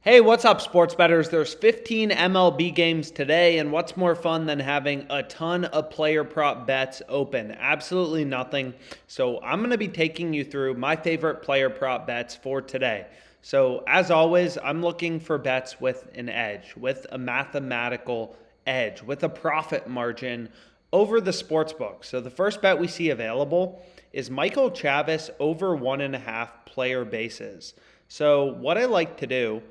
Hey, what's up, sports bettors? There's 15 MLB games today, and what's more fun than having a ton of player prop bets open? Absolutely nothing. So I'm going to be taking you through my favorite player prop bets for today. So as always, I'm looking for bets with an edge, with a mathematical edge, with a profit margin over the sports book. So the first bet we see available is Michael Chavis over 1.5 player bases. So what I like to do,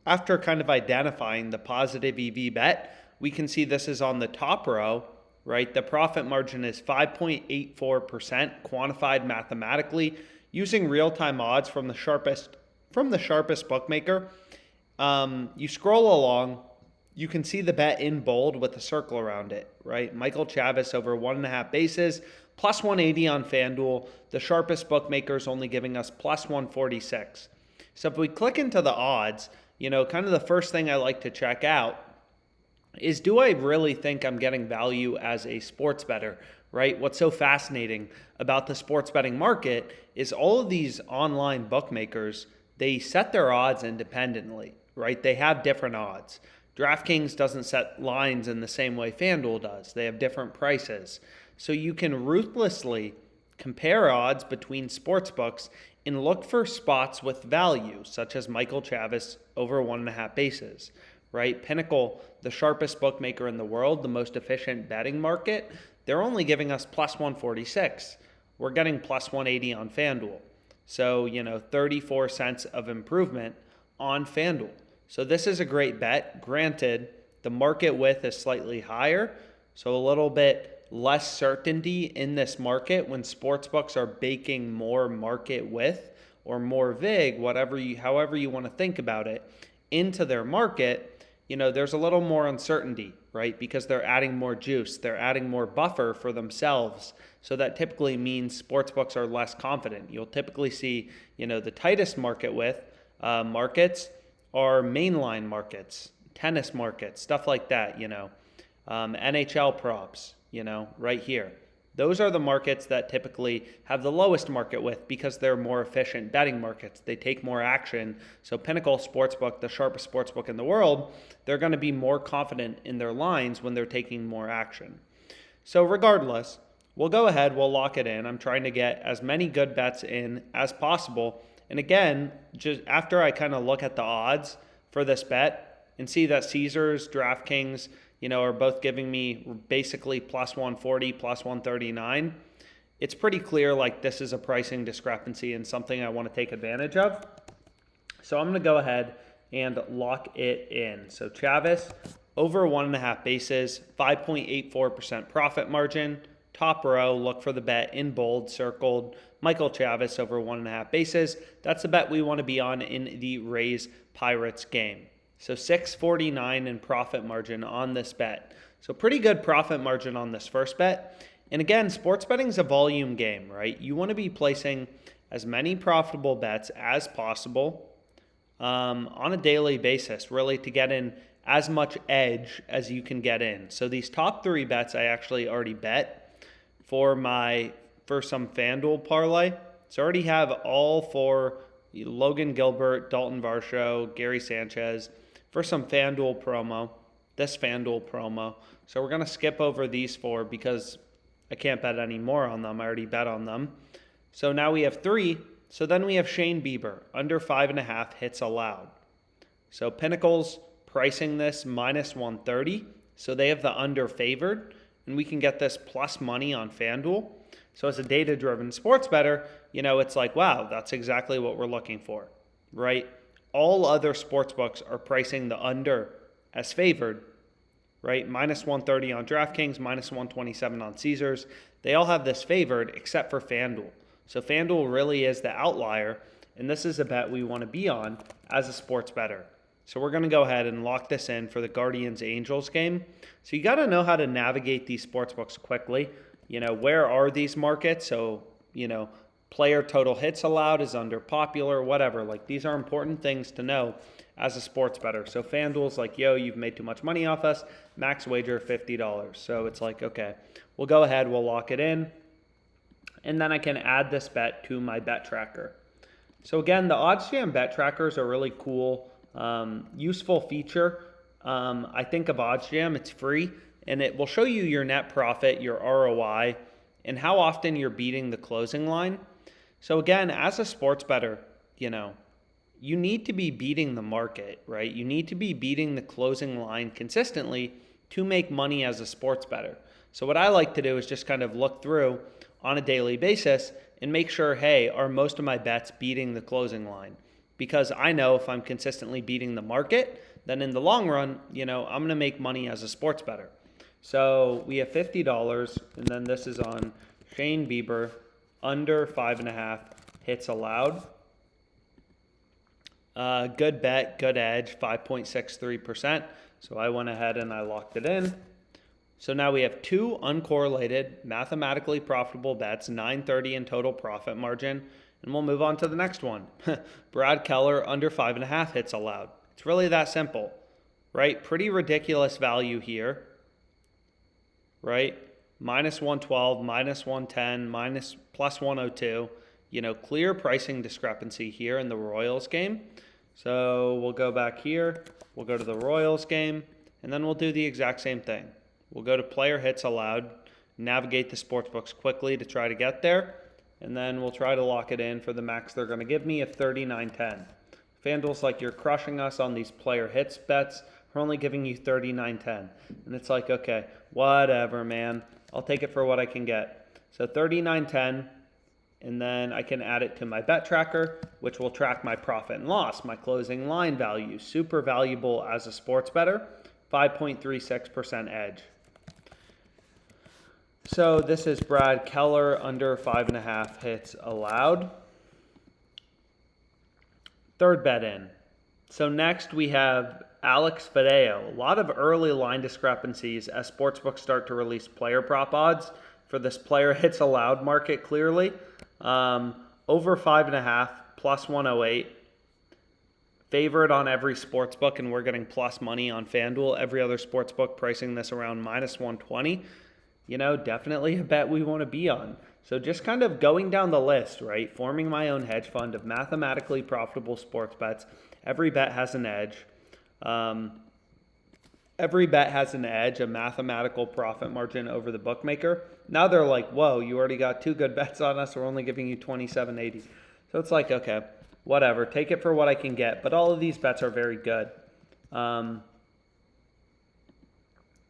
after kind of identifying the positive EV bet, we can see this is on the top row, right? The profit margin is 5.84% quantified mathematically using real-time odds from the sharpest bookmaker. You scroll along, you can see the bet in bold with a circle around it, right? Michael Chavis over 1.5 bases, plus 180 on FanDuel. The sharpest bookmaker is only giving us plus 146. So if we click into the odds, kind of the first thing I like to check out is, do I really think I'm getting value as a sports bettor, right? What's so fascinating about the sports betting market is all of these online bookmakers, they set their odds independently, right? They have different odds. DraftKings doesn't set lines in the same way FanDuel does. They have different prices. So you can ruthlessly compare odds between sports books and look for spots with value, such as Michael Chavis over 1.5 bases, right? Pinnacle, the sharpest bookmaker in the world, the most efficient betting market, they're only giving us plus 146. We're getting plus 180 on FanDuel. So, 34 cents of improvement on FanDuel. So this is a great bet. Granted, the market width is slightly higher, so a little bit less certainty in this market when sportsbooks are baking more market width or more vig, however you want to think about it, into their market. There's a little more uncertainty, right? Because they're adding more juice, they're adding more buffer for themselves. So that typically means sportsbooks are less confident. You'll typically see, the tightest market width markets are mainline markets, tennis markets, stuff like that, NHL props, right here. Those are the markets that typically have the lowest market width because they're more efficient betting markets. They take more action. So Pinnacle Sportsbook, the sharpest sportsbook in the world, they're going to be more confident in their lines when they're taking more action. So regardless, we'll go ahead, we'll lock it in. I'm trying to get as many good bets in as possible. And again, just after I kind of look at the odds for this bet and see that Caesars, DraftKings, are both giving me basically plus 140, plus 139, it's pretty clear like this is a pricing discrepancy and something I want to take advantage of. So I'm going to go ahead and lock it in. So Chavis over 1.5 bases, 5.84% profit margin. Top row, look for the bet in bold, circled. Michael Chavis over 1.5 bases. That's the bet we want to be on in the Rays Pirates game. So 649 in profit margin on this bet. So pretty good profit margin on this first bet. And again, sports betting is a volume game, right? You want to be placing as many profitable bets as possible on a daily basis, really, to get in as much edge as you can get in. So these top 3 bets I actually already bet for some FanDuel parlay. So I already have all 4: Logan Gilbert, Dalton Varsho, Gary Sanchez, for some FanDuel promo, this FanDuel promo. So we're going to skip over these 4 because I can't bet any more on them. I already bet on them. So now we have 3. So then we have Shane Bieber, under 5.5 hits allowed. So Pinnacle's pricing this minus 130. So they have the under favored, and we can get this plus money on FanDuel. So as a data-driven sports bettor, it's like, wow, that's exactly what we're looking for, right? All other sports books are pricing the under as favored, right? Minus 130 on DraftKings, minus 127 on Caesars. They all have this favored except for FanDuel. So FanDuel really is the outlier, and this is a bet we want to be on as a sports bettor. So we're going to go ahead and lock this in for the Guardians-Angels game. So you got to know how to navigate these sports books quickly. Where are these markets? So, player total hits allowed is under popular, whatever. Like, these are important things to know as a sports bettor. So FanDuel's like, yo, you've made too much money off us. Max wager $50. So it's like, okay, we'll go ahead, we'll lock it in. And then I can add this bet to my bet tracker. So again, the OddsJam bet trackers are really cool Useful feature. I think of OddsJam, it's free, and it will show you your net profit, your ROI, and how often you're beating the closing line. So again, as a sports bettor, you need to be beating the market, right? You need to be beating the closing line consistently to make money as a sports bettor. So what I like to do is just kind of look through on a daily basis and make sure, hey, are most of my bets beating the closing line? Because I know if I'm consistently beating the market, then in the long run, I'm going to make money as a sports bettor. So we have $50, and then this is on Shane Bieber, under 5.5 hits allowed. Good bet, good edge, 5.63%. So I went ahead and I locked it in. So now we have two uncorrelated, mathematically profitable bets, 930 in total profit margin. And we'll move on to the next one. Brad Keller, under 5.5 hits allowed. It's really that simple, right? Pretty ridiculous value here, right? Minus 112, minus 110, plus 102. Clear pricing discrepancy here in the Royals game. So we'll go back here. We'll go to the Royals game, and then we'll do the exact same thing. We'll go to player hits allowed, navigate the sportsbooks quickly to try to get there, and then we'll try to lock it in for the max they're going to give me of 39.10. FanDuel's like, you're crushing us on these player hits bets. We're only giving you 39.10. And it's like, okay, whatever, man. I'll take it for what I can get. So 39.10, and then I can add it to my bet tracker, which will track my profit and loss, my closing line value. Super valuable as a sports bettor, 5.36% edge. So this is Brad Keller, under 5.5 hits allowed. Third bet in. So next we have Alex Fedeo. A lot of early line discrepancies as sportsbooks start to release player prop odds for this player hits allowed market clearly. Over 5.5, plus 108. Favored on every sportsbook, and we're getting plus money on FanDuel. Every other sportsbook pricing this around minus 120. Definitely a bet we want to be on. So just kind of going down the list, right? Forming my own hedge fund of mathematically profitable sports bets. Every bet has an edge. Every bet has an edge, a mathematical profit margin over the bookmaker. Now they're like, whoa, you already got two good bets on us. We're only giving you $27.80. So it's like, okay, whatever. Take it for what I can get. But all of these bets are very good.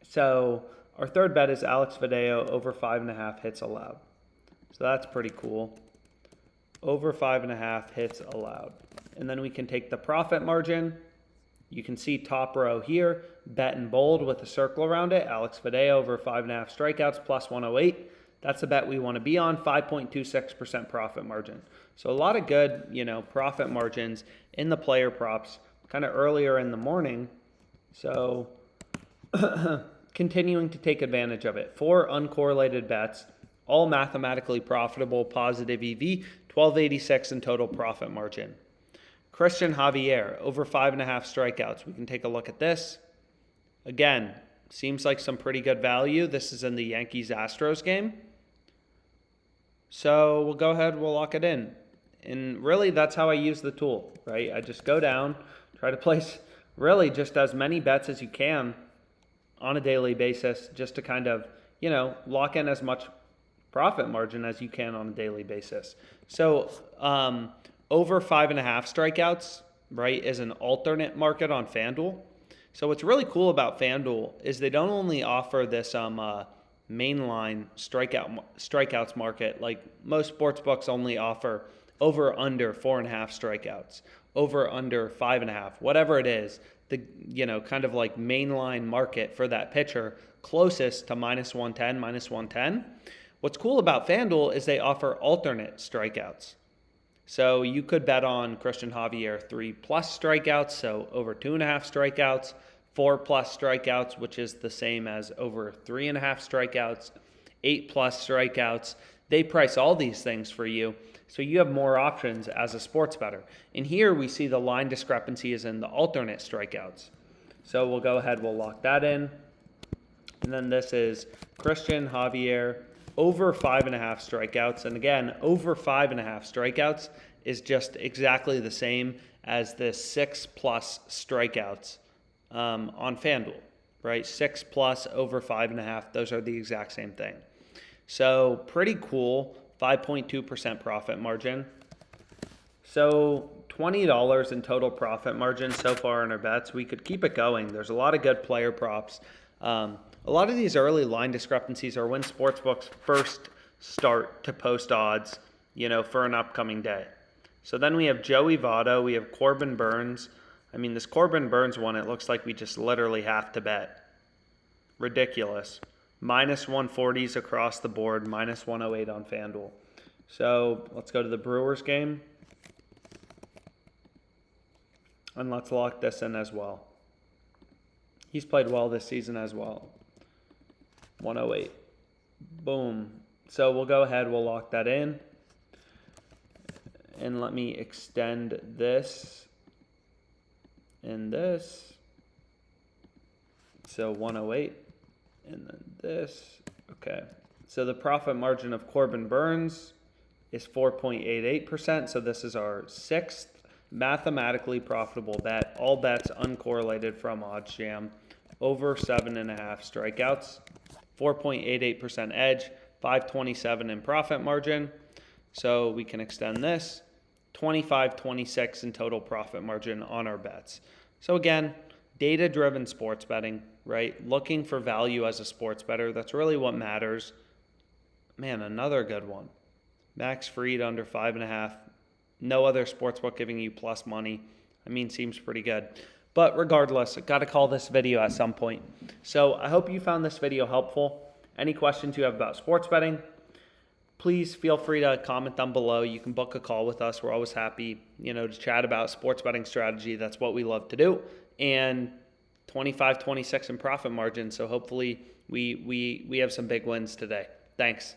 So our third bet is Alex Fedeo, over 5.5 hits allowed. So that's pretty cool. Over 5.5 hits allowed. And then we can take the profit margin. You can see top row here, bet in bold with a circle around it. Alex Fedeo, over 5.5 strikeouts, plus 108. That's the bet we want to be on, 5.26% profit margin. So a lot of good, profit margins in the player props kind of earlier in the morning. So continuing to take advantage of it. 4 uncorrelated bets, all mathematically profitable, positive EV, 1286 in total profit margin. Christian Javier, over 5.5 strikeouts. We can take a look at this. Again, seems like some pretty good value. This is in the Yankees-Astros game. So we'll go ahead, we'll lock it in. And really, that's how I use the tool, right? I just go down, try to place really just as many bets as you can on a daily basis, just to kind of, lock in as much profit margin as you can on a daily basis. So over 5.5 strikeouts, right, is an alternate market on FanDuel. So what's really cool about FanDuel is they don't only offer this mainline strikeouts market. Like most sports books only offer over under 4.5 strikeouts, over under 5.5, whatever it is, the kind of like mainline market for that pitcher closest to minus 110, minus 110. What's cool about FanDuel is they offer alternate strikeouts. So you could bet on Christian Javier 3+ strikeouts, so over 2.5 strikeouts, 4+ strikeouts, which is the same as over 3.5 strikeouts, 8+ strikeouts. They price all these things for you, so you have more options as a sports bettor. And here we see the line discrepancy is in the alternate strikeouts. So we'll go ahead, we'll lock that in. And then this is Christian Javier, over 5.5 strikeouts. And again, over 5.5 strikeouts is just exactly the same as this 6+ strikeouts on FanDuel, right? 6+ over 5.5. Those are the exact same thing. So pretty cool. 5.2% profit margin. So $20 in total profit margin so far in our bets. We could keep it going. There's a lot of good player props. A lot of these early line discrepancies are when sportsbooks first start to post odds, for an upcoming day. So then we have Joey Votto, we have Corbin Burns. I mean, this Corbin Burns one, it looks like we just literally have to bet. Ridiculous. -140s across the board, -108 on FanDuel. So let's go to the Brewers game. And let's lock this in as well. He's played well this season as well. 108. Boom. So we'll go ahead, we'll lock that in. And let me extend this and this. So 108 and then this. Okay. So the profit margin of Corbin Burns is 4.88%. So this is our 6th mathematically profitable bet. All bets uncorrelated from OddsJam. Over 7.5 strikeouts. 4.88% edge. 527 in profit margin. So we can extend this. 25.26 in total profit margin on our bets. So again, data-driven sports betting, right? Looking for value as a sports bettor. That's really what matters. Man, another good one. Max Fried under 5.5. No other sportsbook giving you plus money. I mean, seems pretty good. But regardless, got to call this video at some point. So I hope you found this video helpful. Any questions you have about sports betting, please feel free to comment down below. You can book a call with us. We're always happy, to chat about sports betting strategy. That's what we love to do. And 25-26 in profit margin. So hopefully we have some big wins today. Thanks.